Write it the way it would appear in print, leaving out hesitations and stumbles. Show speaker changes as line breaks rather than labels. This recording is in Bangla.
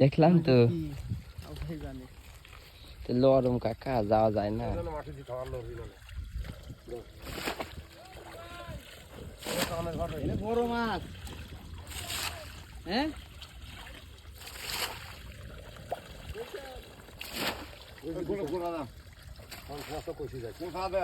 দেখলাম তো লরম কাকা যাওয়া যায় না।
বড় মাছ, হ্যাঁ
কোন খাবে